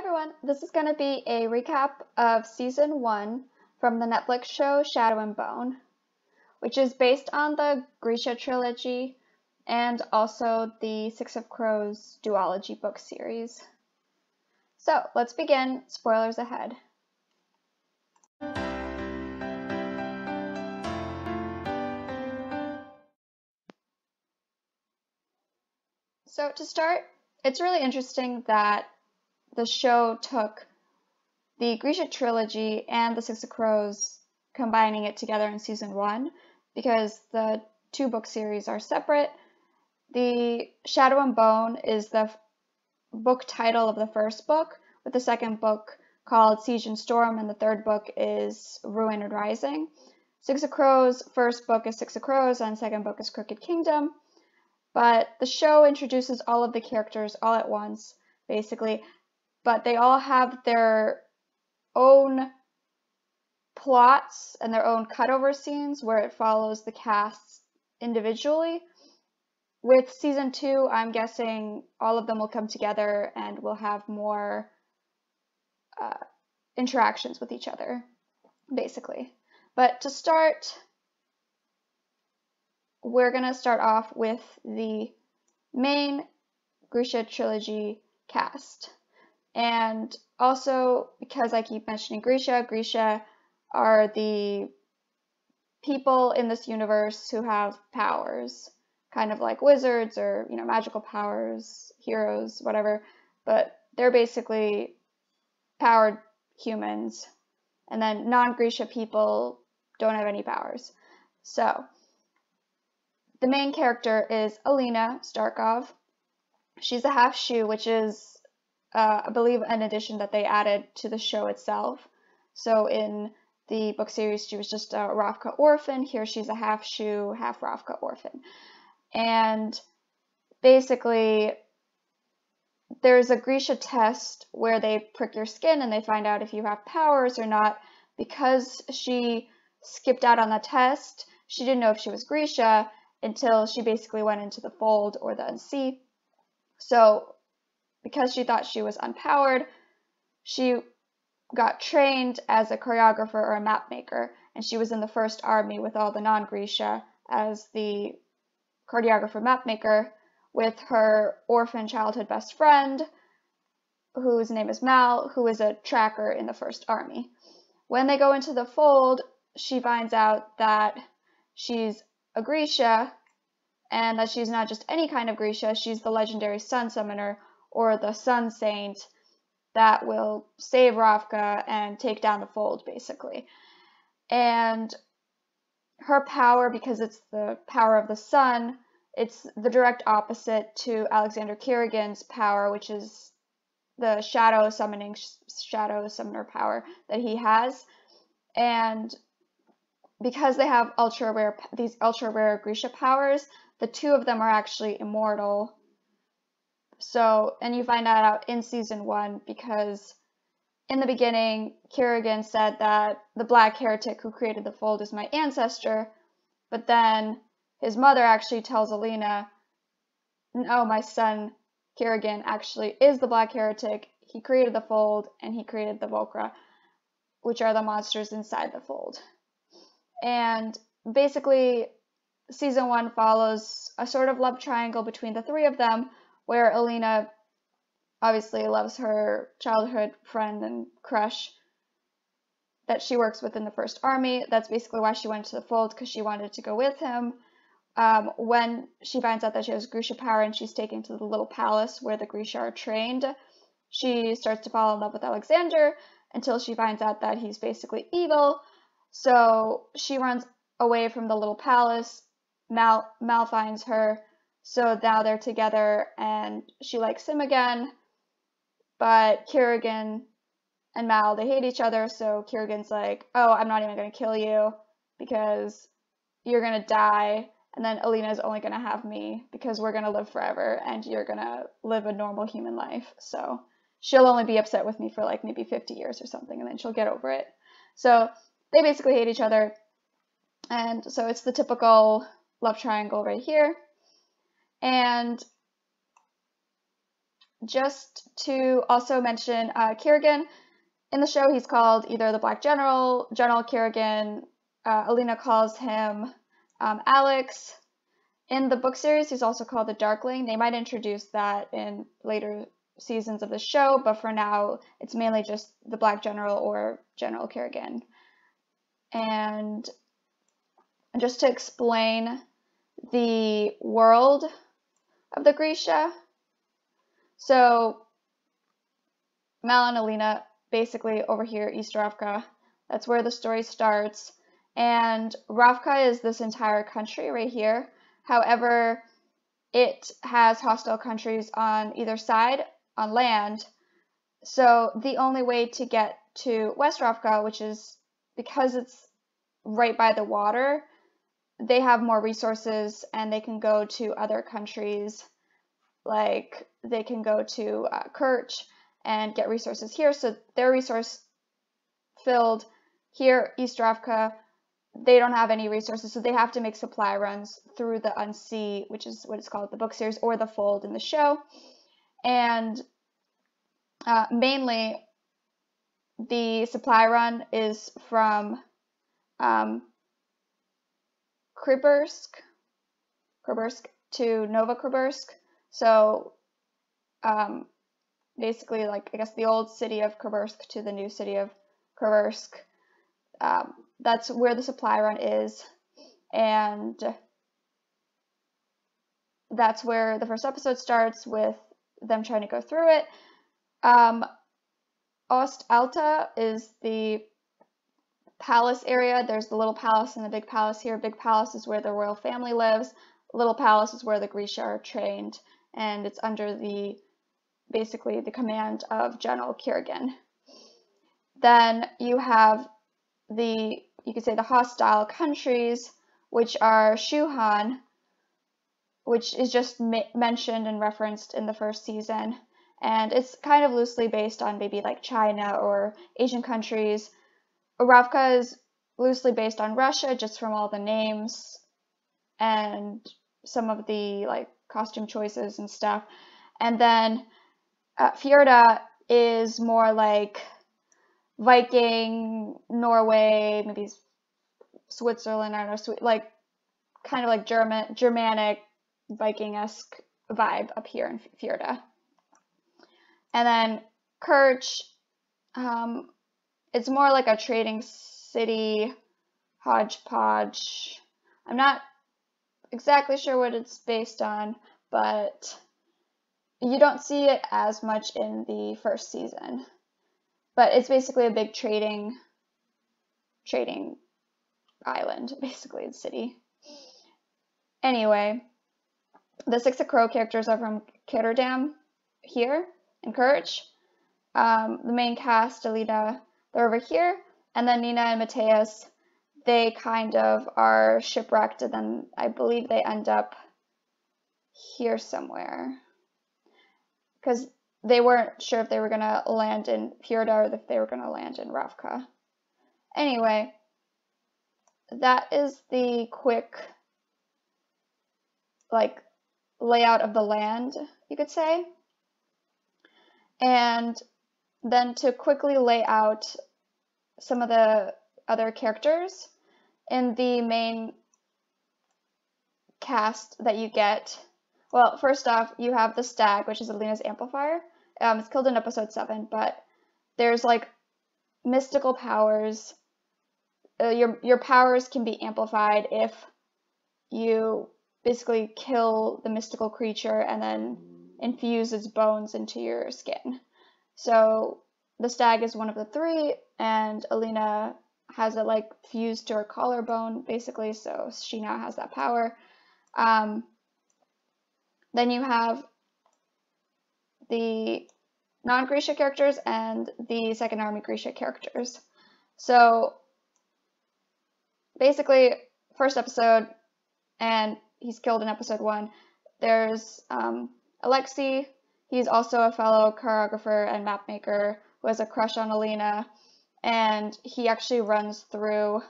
everyone, this is going to be a recap of Season 1 from the Netflix show Shadow and Bone, which is based on the Grisha trilogy and also the Six of Crows duology book series. So, let's begin. Spoilers ahead. So, to start, it's really interesting that the show took the Grisha trilogy and the Six of Crows, combining it together in Season 1, because the two book series are separate. The Shadow and Bone is the book title of the first book, with the second book called Siege and Storm, and the third book is Ruin and Rising. Six of Crows, first book is Six of Crows, and second book is Crooked Kingdom. But the show introduces all of the characters all at once, basically, but they all have their own plots and their own cutover scenes where it follows the casts individually. With Season 2, I'm guessing all of them will come together and we'll have more interactions with each other, basically. But to start, we're going to start off with the main Grisha trilogy cast. And also, because I keep mentioning Grisha are the people in this universe who have powers, kind of like wizards or, magical powers, heroes, whatever, but they're basically powered humans, and then non-Grisha people don't have any powers. So, the main character is Alina Starkov. She's a half-Shu, which is, I believe, an addition that they added to the show itself. So in the book series, she was just a Ravka orphan. Here she's a half-Shu, half-Ravka orphan. And basically, there's a Grisha test where they prick your skin and they find out if you have powers or not. Because she skipped out on the test, she didn't know if she was Grisha until she basically went into the fold or the Unsea. So, because she thought she was unpowered, she got trained as a choreographer or a map maker, and she was in the first army with all the non-Grisha as the choreographer map maker with her orphan childhood best friend, whose name is Mal, who is a tracker in the first army. When they go into the fold, she finds out that she's a Grisha, and that she's not just any kind of Grisha, she's the legendary Sun Summoner, or the Sun Saint, that will save Ravka and take down the fold, basically. And her power, because it's the power of the sun, it's the direct opposite to Alexander Kerrigan's power, which is the shadow summoner power that he has. And because they have these ultra rare Grisha powers, the two of them are actually immortal. So, and you find that out in Season 1 because in the beginning, Kerrigan said that the Black Heretic who created the fold is my ancestor, but then his mother actually tells Alina, no, my son Kerrigan actually is the Black Heretic. He created the fold and he created the Volcra, which are the monsters inside the fold. And basically, Season 1 follows a sort of love triangle between the three of them, where Alina obviously loves her childhood friend and crush that she works with in the first army. That's basically why she went to the fold, because she wanted to go with him. When she finds out that she has Grisha power and she's taken to the little palace where the Grisha are trained, she starts to fall in love with Alexander until she finds out that he's basically evil. So she runs away from the little palace. Mal finds her. So now they're together and she likes him again. But Kerrigan and Mal, they hate each other. So Kerrigan's like, oh, I'm not even going to kill you because you're going to die. And then Alina's only going to have me because we're going to live forever and you're going to live a normal human life. So she'll only be upset with me for like maybe 50 years or something, and then she'll get over it. So they basically hate each other. And so it's the typical love triangle right here. And just to also mention Kirigan. In the show, he's called either the Black General, General Kirigan. Alina calls him Alex. In the book series, he's also called the Darkling. They might introduce that in later seasons of the show, but for now, it's mainly just the Black General or General Kirigan. And just to explain the world of the Grisha. So Mal and Alina, basically over here, East Ravka, that's where the story starts. And Ravka is this entire country right here. However, it has hostile countries on either side on land. So the only way to get to West Ravka, which is because it's right by the water, they have more resources and they can go to other countries. Like they can go to Kerch and get resources here. So they're resource filled. Here, East Ravka, they don't have any resources, so they have to make supply runs through the Unsea, which is what it's called in the book series, or the Fold in the show. And mainly, the supply run is from Kribersk to Novokribersk. So basically, like, I guess the old city of Kribersk to the new city of Kribersk. That's where the supply run is, and that's where the first episode starts, with them trying to go through it. Ost Alta is the palace area. There's the little palace and the big palace here. Big palace is where the royal family lives. Little palace is where the Grisha are trained, and it's under basically the command of General Kirigan. Then you have you could say the hostile countries, which are Shuhan, which is just mentioned and referenced in the first season. And it's kind of loosely based on maybe like China or Asian countries. Ravka is loosely based on Russia, just from all the names and some of the like costume choices and stuff. And then Fjorda is more like Viking, Norway, maybe Switzerland, I don't know, like kind of like Germanic, Viking-esque vibe up here in Fjorda. And then Kerch, it's more like a trading city hodgepodge. I'm not exactly sure what it's based on, but you don't see it as much in the first season. But it's basically a big trading island, basically, the city. Anyway, the Six of Crow characters are from Kitterdam here in Kerch. The main cast, Alina, they're over here. And then Nina and Mateus, they kind of are shipwrecked, and then I believe they end up here somewhere. Because they weren't sure if they were going to land in Fjorda or if they were going to land in Ravka. Anyway, that is the quick like layout of the land, you could say. And then to quickly lay out some of the other characters in the main cast that you get. Well, first off, you have the Stag, which is Alina's amplifier. It's killed in episode 7, but there's like mystical powers. Your powers can be amplified if you basically kill the mystical creature and then infuse its bones into your skin. So the Stag is one of the 3, and Alina has it like fused to her collarbone, basically, so she now has that power. Then you have the non-Grisha characters and the Second Army Grisha characters. So basically, first episode, and he's killed in episode 1, there's Alexei. He's also a fellow choreographer and mapmaker who has a crush on Alina, and he actually runs through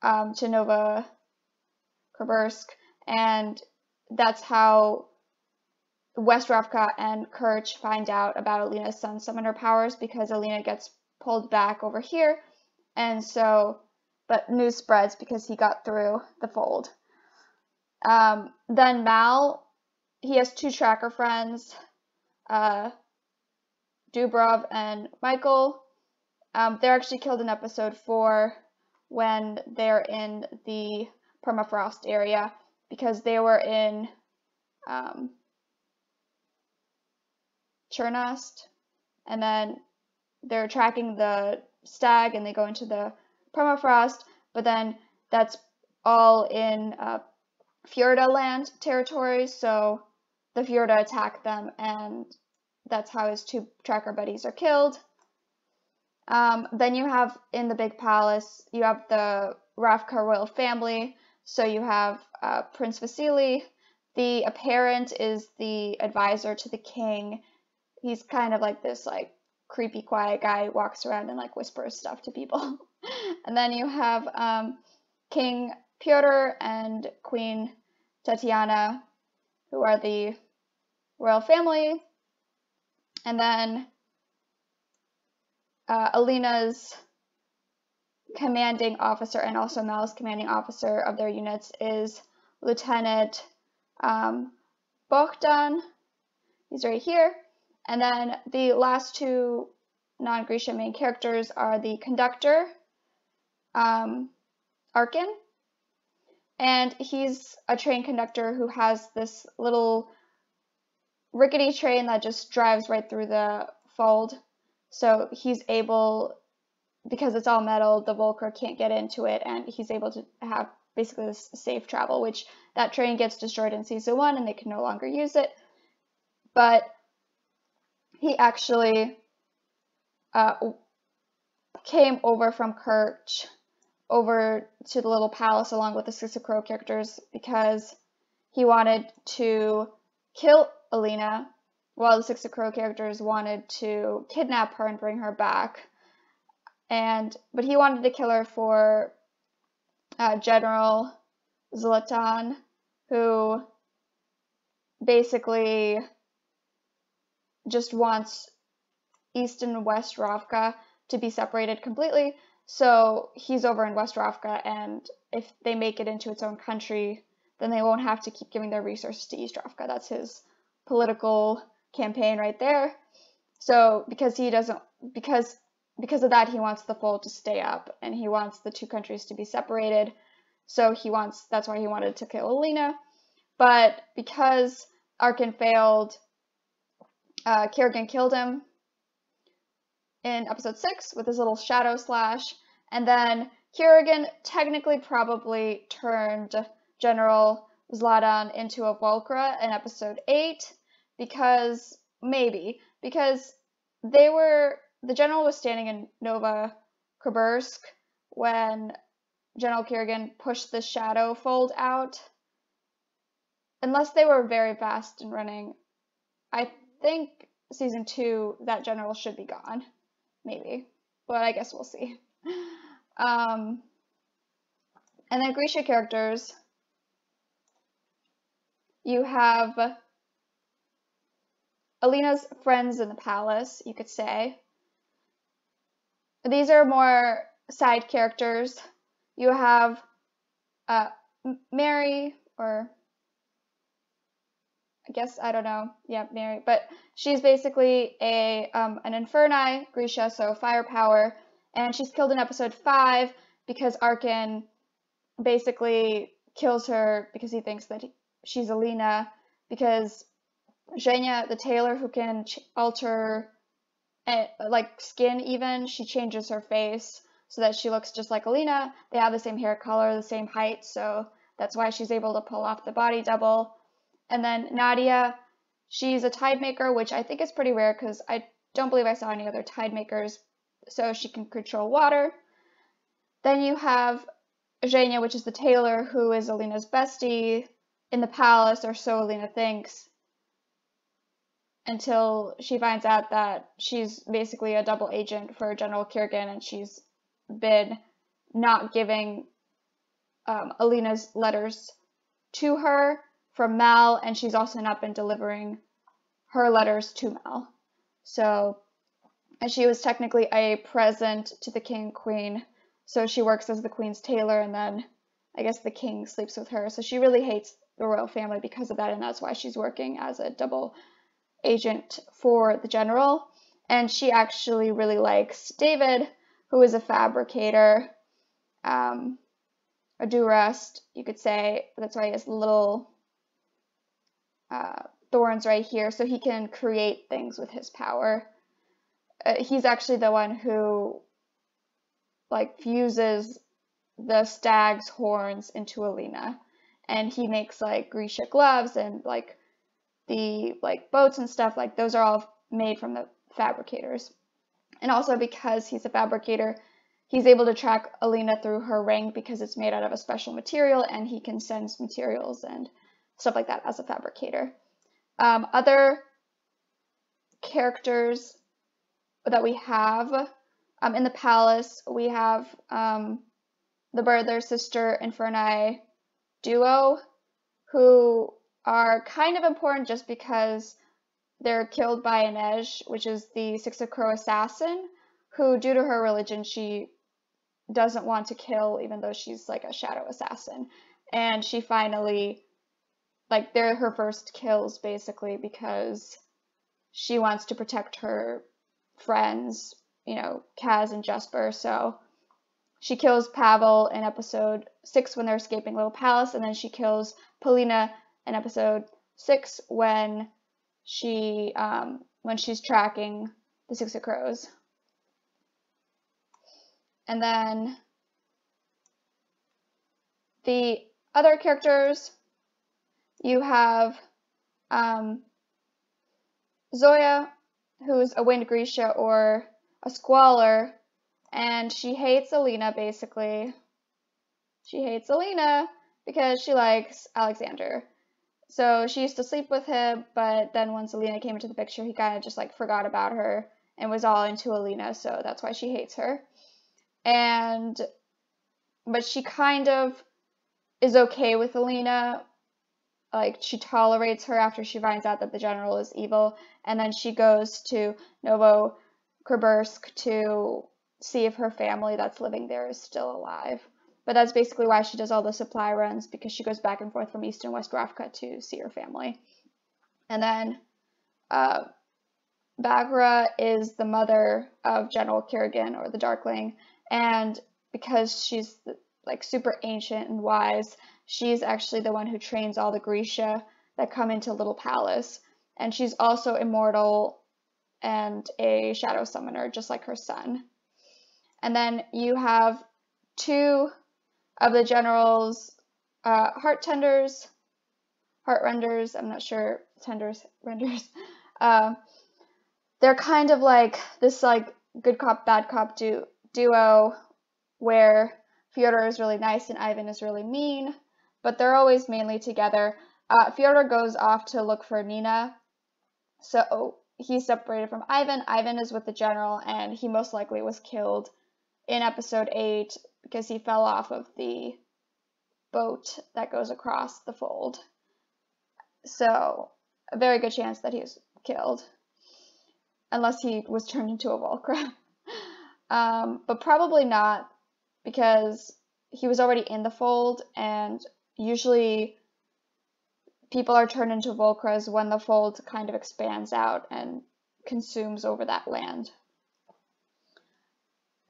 to Novokribersk, and that's how West Ravka and Kerch find out about Alina's Sun Summoner powers because Alina gets pulled back over here, and so, but news spreads because he got through the fold. Then Mal, he has two tracker friends, Dubrov and Michael. They're actually killed in episode 4 when they're in the permafrost area because they were in Chernast, and then they're tracking the stag and they go into the permafrost, but then that's all in Fjorda land territory, so the Fjorda attack them, and that's how his two tracker buddies are killed. Then you have in the big palace, you have the Ravka royal family. So you have Prince Vasily. The apparent is the advisor to the king. He's kind of like this like creepy, quiet guy who walks around and like whispers stuff to people. And then you have King Pyotr and Queen Tatiana, who are the royal family. And then Alina's commanding officer and also Mal's commanding officer of their units is Lieutenant Bogdan. He's right here. And then the last two non-Grisha main characters are the conductor, Arkin, and he's a train conductor who has this little rickety train that just drives right through the fold. So he's able, because it's all metal, the Volker can't get into it, and he's able to have basically this safe travel, which that train gets destroyed in season 1 and they can no longer use it. But he actually came over from Kerch over to the little palace along with the Six of Crow characters because he wanted to kill Alina while the Six of Crow characters wanted to kidnap her and bring her back. But he wanted to kill her for General Zlatan, who basically just wants East and West Ravka to be separated completely. So he's over in West Ravka, and if they make it into its own country, then they won't have to keep giving their resources to East Ravka. That's his political campaign right there. So because of that, he wants the fold to stay up, and he wants the two countries to be separated. So that's why he wanted to kill Alina. But because Arkin failed, Kerrigan killed him in episode 6 with his little shadow slash, and then Kerrigan technically probably turned General Zlatan into a Volkra in episode 8, because the general was standing in Novokrobursk when General Kerrigan pushed the shadow fold out. Unless they were very fast in running, I think season 2, that general should be gone. Maybe. But I guess we'll see. And then Grisha characters. You have Alina's friends in the palace, you could say. These are more side characters. You have Mary, or I guess, I don't know, yeah, Mary, but she's basically an Inferni Grisha, so firepower, and she's killed in episode 5 because Arkin basically kills her because he thinks that she's Alina, because Zhenya, the tailor who can alter like skin even, she changes her face so that she looks just like Alina. They have the same hair color, the same height, so that's why she's able to pull off the body double. And then Nadia, she's a tide maker, which I think is pretty rare because I don't believe I saw any other tide makers, so she can control water. Then you have Zhenya, which is the tailor, who is Alina's bestie in the palace, or so Alina thinks, until she finds out that she's basically a double agent for General Kerrigan, and she's been not giving Alina's letters to her from Mal, and she's also not been delivering her letters to Mel. So, and she was technically a present to the king and queen. So she works as the queen's tailor, and then I guess the king sleeps with her. So she really hates the royal family because of that, and that's why she's working as a double agent for the general. And she actually really likes David, who is a fabricator, a do-rest, you could say. That's why he has little thorns right here, so he can create things with his power. He's actually the one who like fuses the stag's horns into Alina, and he makes like Grisha gloves and like the like boats and stuff. Like those are all made from the fabricators. And also because he's a fabricator, he's able to track Alina through her ring because it's made out of a special material, and he can sense materials and stuff like that as a fabricator. Other characters that we have in the palace, we have the brother-sister Inferni duo, who are kind of important just because they're killed by Inej, which is the Six of Crow assassin, who, due to her religion, she doesn't want to kill, even though she's like a shadow assassin. And she finally, like, they're her first kills, basically, because she wants to protect her friends, you know, Kaz and Jesper. So she kills Pavel in episode 6 when they're escaping Little Palace, and then she kills Polina in episode 6 when she's tracking the Six of Crows. And then the other characters, you have Zoya, who's a Wind Grisha or a Squaller, and she hates Alina, basically. She hates Alina because she likes Alexander. So she used to sleep with him, but then once Alina came into the picture, he kind of just like forgot about her and was all into Alina, so that's why she hates her. But she kind of is okay with Alina. Like, she tolerates her after she finds out that the general is evil, and then she goes to Novokrobursk to see if her family that's living there is still alive. But that's basically why she does all the supply runs, because she goes back and forth from East and West Ravka to see her family. And then Baghra is the mother of General Kerrigan, or the Darkling, and because she's like super ancient and wise, she's actually the one who trains all the Grisha that come into Little Palace. And she's also immortal and a shadow summoner, just like her son. And then you have two of the general's heartrenders, I'm not sure, renders. They're kind of like this like good cop, bad cop duo where Fyodor is really nice and Ivan is really mean, but they're always mainly together. Fyodor goes off to look for Nina, so he's separated from Ivan. Ivan is with the general, and he most likely was killed in episode 8 because he fell off of the boat that goes across the fold. So, a very good chance that he was killed, unless he was turned into a Volcra. But probably not, because he was already in the fold, and usually people are turned into Volcras when the fold kind of expands out and consumes over that land.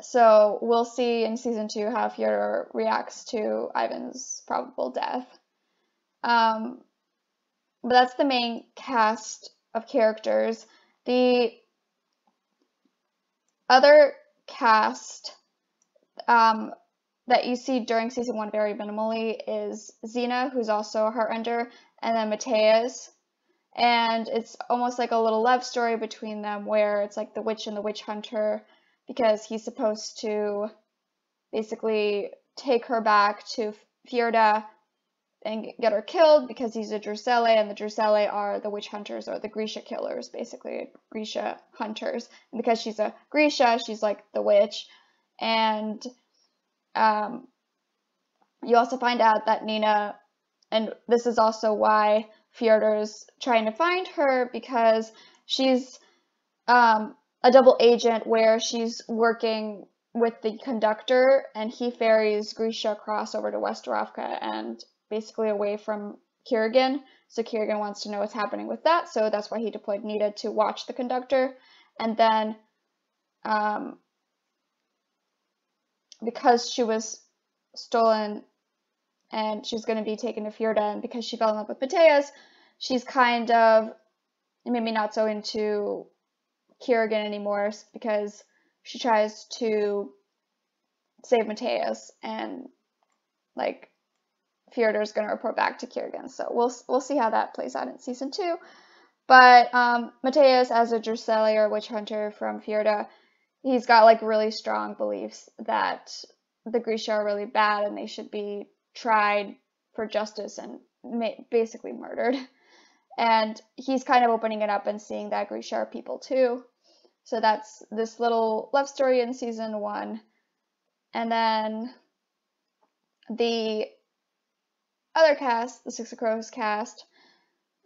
So we'll see in season 2 how Fyodor reacts to Ivan's probable death. But that's the main cast of characters. The other cast that you see during season 1 very minimally is Xena, who's also a Heartrender, and then Mateus. And it's almost like a little love story between them where it's like the witch and the witch hunter, because he's supposed to basically take her back to Fjorda and get her killed because he's a Druselle, and the Druselle are the witch hunters, or the Grisha killers, basically, Grisha hunters. And because she's a Grisha, she's like the witch. And you also find out that Nina, and this is also why Fjordar's trying to find her because she's a double agent where she's working with the conductor, and he ferries Grisha across over to West Ravka and basically away from Kurgan. So Kurgan wants to know what's happening with that, so that's why he deployed Nita to watch the conductor. And then because she was stolen and she's going to be taken to Fjorda, and because she fell in love with Mateus, she's kind of maybe not so into Kurgan anymore, because she tries to save Mateus, and like Fjordar's going to report back to Kurgan. So we'll see how that plays out in season 2. But Mateus, as a Drusilla witch hunter from Fjorda, he's got like really strong beliefs that the Grisha are really bad and they should be tried for justice and basically murdered. And he's kind of opening it up and seeing that Grisha are people too. So that's this little love story in season 1. And then the other cast, the Six of Crows cast,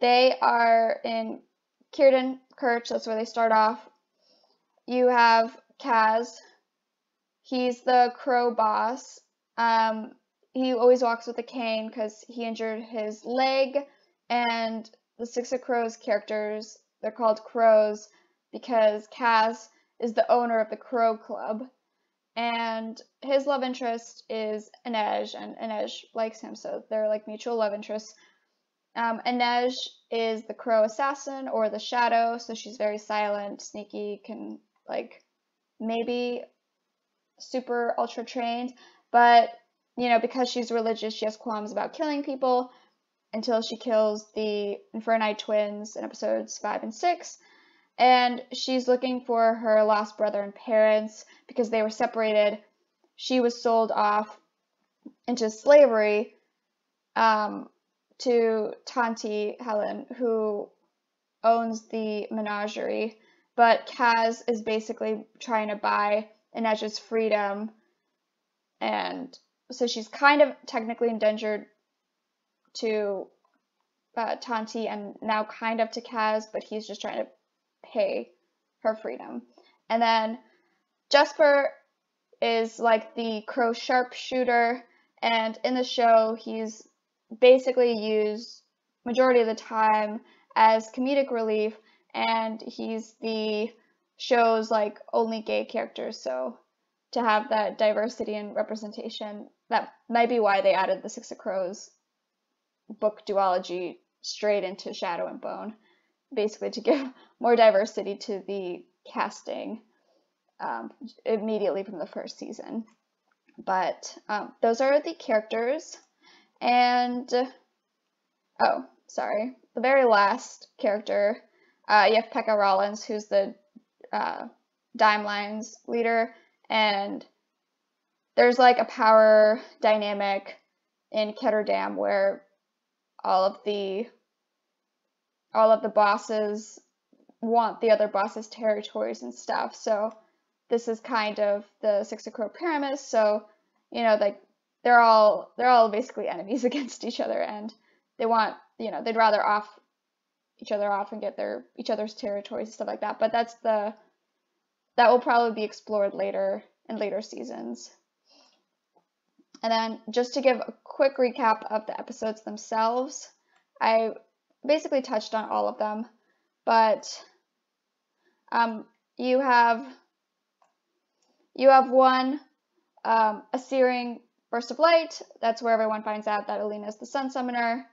they are in Círdan Kirch. That's where they start off. You have Kaz. He's the crow boss. He always walks with a cane because he injured his leg. And the Six of Crows characters, they're called crows because Kaz is the owner of the Crow Club. And his love interest is Inej, and Inej likes him, so they're like mutual love interests. Inej is the crow assassin, or the shadow, so she's very silent, sneaky, can like maybe super ultra trained, but because she's religious, she has qualms about killing people until she kills the Inferni twins in episodes 5 and 6. And she's looking for her lost brother and parents because they were separated. She was sold off into slavery to Tanti Helen, who owns the menagerie. But Kaz is basically trying to buy Inej's freedom. And so she's kind of technically endangered to Tanti and now kind of to Kaz, but he's just trying to pay her freedom. And then Jesper is like the crow sharpshooter, and in the show he's basically used majority of the time as comedic relief, and he's the show's like only gay character, so to have that diversity and representation, that might be why they added the Six of Crows book duology straight into Shadow and Bone, basically to give more diversity to the casting immediately from the first season. But those are the characters. And the very last character, you have Pekka Rollins, who's the Dime Lines leader, and there's like a power dynamic in Ketterdam where all of the bosses want the other bosses' territories and stuff. So this is kind of the Six of Crow Pyramus. So like they're all basically enemies against each other, and they want they'd rather off each other off and get each other's territories and stuff like that. But that will probably be explored later in later seasons. And then just to give a quick recap of the episodes themselves, I basically touched on all of them, but you have one, a searing burst of light. That's where everyone finds out that Alina is the Sun Summoner.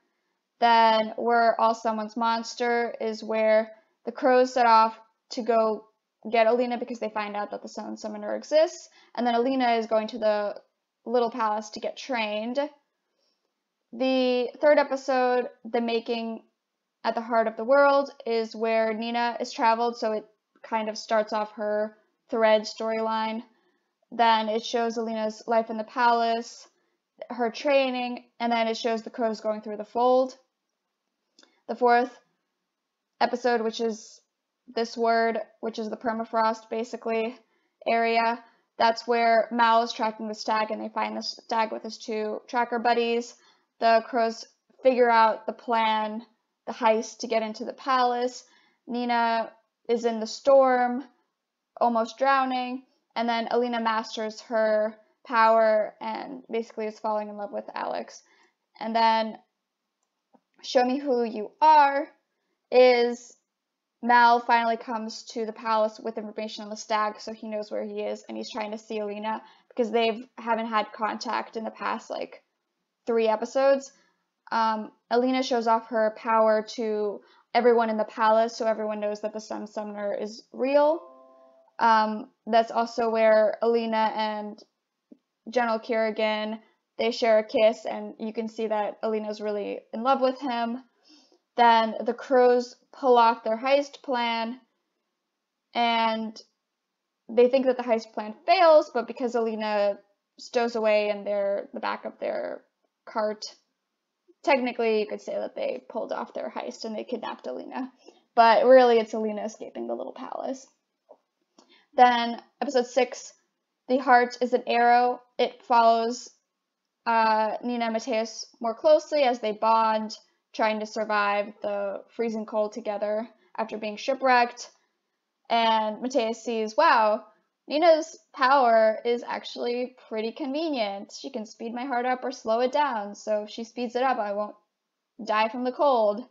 Then We're All Someone's Monster is where the crows set off to go get Alina because they find out that the Sun Summoner exists. And then Alina is going to the Little Palace to get trained. The third episode, The Making at the Heart of the World, is where Nina is traveled, so it kind of starts off her Thread storyline. Then it shows Alina's life in the palace, her training, and then it shows the crows going through the fold. The fourth episode, which is this word, which is the permafrost, basically, area, that's where Mal is tracking the stag, and they find the stag with his 2 tracker buddies. The crows figure out the plan the heist to get into the palace. Nina is in the storm, almost drowning, and then Alina masters her power and basically is falling in love with Alex. And then Show Me Who You Are is Mal finally comes to the palace with information on the stag, so he knows where he is, and he's trying to see Alina because they haven't had contact in the past, like, 3 episodes. Alina shows off her power to everyone in the palace, so everyone knows that the Sun Summoner is real. That's also where Alina and General Kirigan, they share a kiss, and you can see that Alina's really in love with him. Then the crows pull off their heist plan, and they think that the heist plan fails, but because Alina stows away in the back of their cart, technically you could say that they pulled off their heist and they kidnapped Alina. But really it's Alina escaping the little palace. Then episode 6, The Heart is an Arrow. It follows Nina and Matheus more closely as they bond, trying to survive the freezing cold together after being shipwrecked. And Matheus sees, wow, Nina's power is actually pretty convenient. She can speed my heart up or slow it down, so if she speeds it up, I won't die from the cold.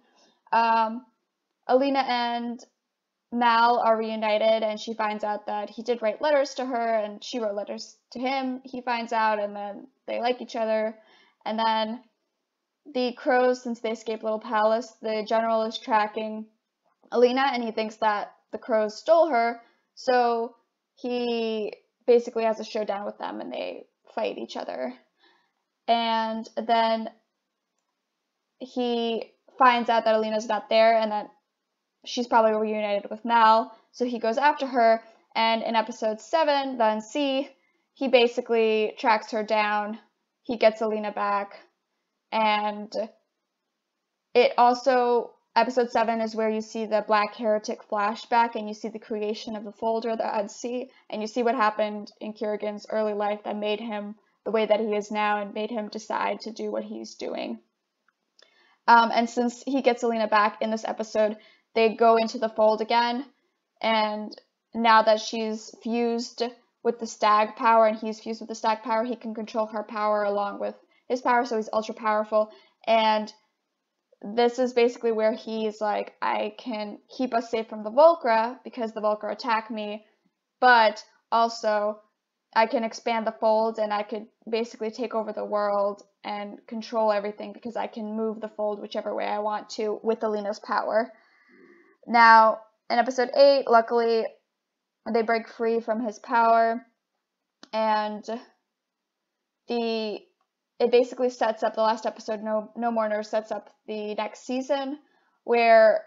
Alina and Mal are reunited, and she finds out that he did write letters to her, and she wrote letters to him. He finds out, and then they like each other. And then the crows, since they escaped Little Palace, the general is tracking Alina, and he thinks that the crows stole her, so he basically has a showdown with them, and they fight each other. And then he finds out that Alina's not there, and that she's probably reunited with Mal, so he goes after her, and in episode 7, The Unsea, he basically tracks her down, he gets Alina back, and it also, episode 7 is where you see the Black Heretic flashback, and you see the creation of the folder, The Unsea, and you see what happened in Kirigan's early life that made him the way that he is now, and made him decide to do what he's doing. And since he gets Alina back in this episode, they go into the fold again, and now that she's fused with the stag power and he's fused with the stag power, he can control her power along with his power, so he's ultra powerful. And this is basically where he's like, I can keep us safe from the Volcra because the Volcra attack me, but also I can expand the fold and I could basically take over the world and control everything because I can move the fold whichever way I want to with Alina's power. Now, in episode 8, luckily, they break free from his power, and it basically sets up the last episode, No Mourner, sets up the next season, where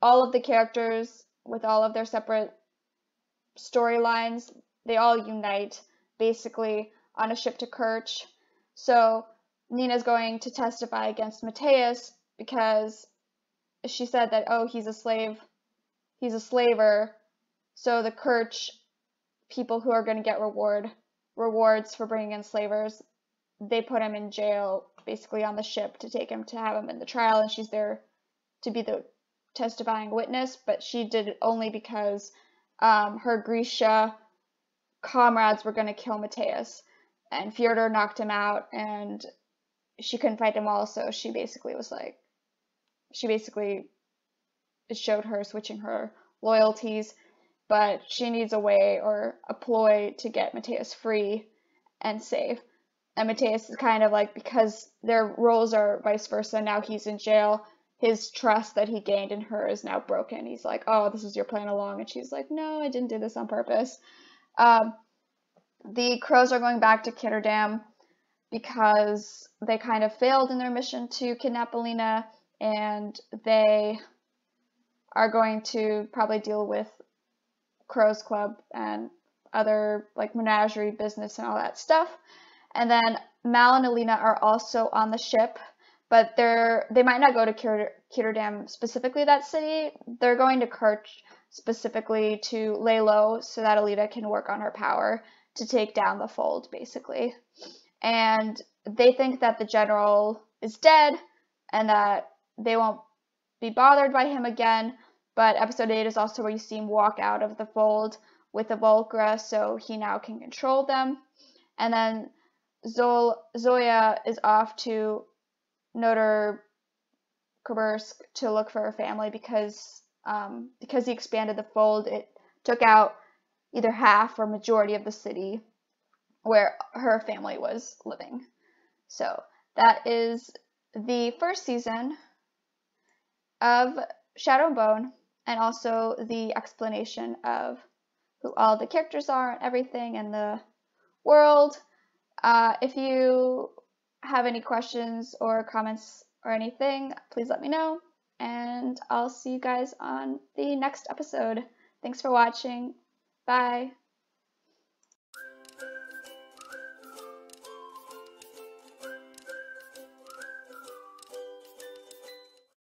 all of the characters, with all of their separate storylines, they all unite, basically, on a ship to Kerch. So, Nina's going to testify against Matheus, because she said that, oh, he's a slaver, so the Kerch people who are going to get rewards for bringing in slavers, they put him in jail, basically on the ship, to take him to have him in the trial, and she's there to be the testifying witness, but she did it only because her Grisha comrades were going to kill Matheus, and Fjordor knocked him out, and she couldn't fight them all, so she basically it showed her switching her loyalties, but she needs a way or a ploy to get Matheus free and safe. And Matheus is kind of like, because their roles are vice versa, now he's in jail, his trust that he gained in her is now broken. He's like, oh, this is your plan along, and she's like, no, I didn't do this on purpose. The crows are going back to Kitterdam because they kind of failed in their mission to kidnap Alina, and they are going to probably deal with Crow's Club and other, like, menagerie business and all that stuff. And then Mal and Alina are also on the ship, but they might not go to Kitterdam, specifically that city. They're going to Kerch specifically to lay low so that Alina can work on her power to take down the fold, basically. And they think that the general is dead and that they won't be bothered by him again. But episode 8 is also where you see him walk out of the fold with the Volcra, so he now can control them. And then Zoya is off to Notorkarsk to look for her family because he expanded the fold. It took out either half or majority of the city where her family was living. So that is the first season of Shadow and Bone, and also the explanation of who all the characters are and everything and the world. If you have any questions or comments or anything, please let me know, and I'll see you guys on the next episode. Thanks for watching. Bye.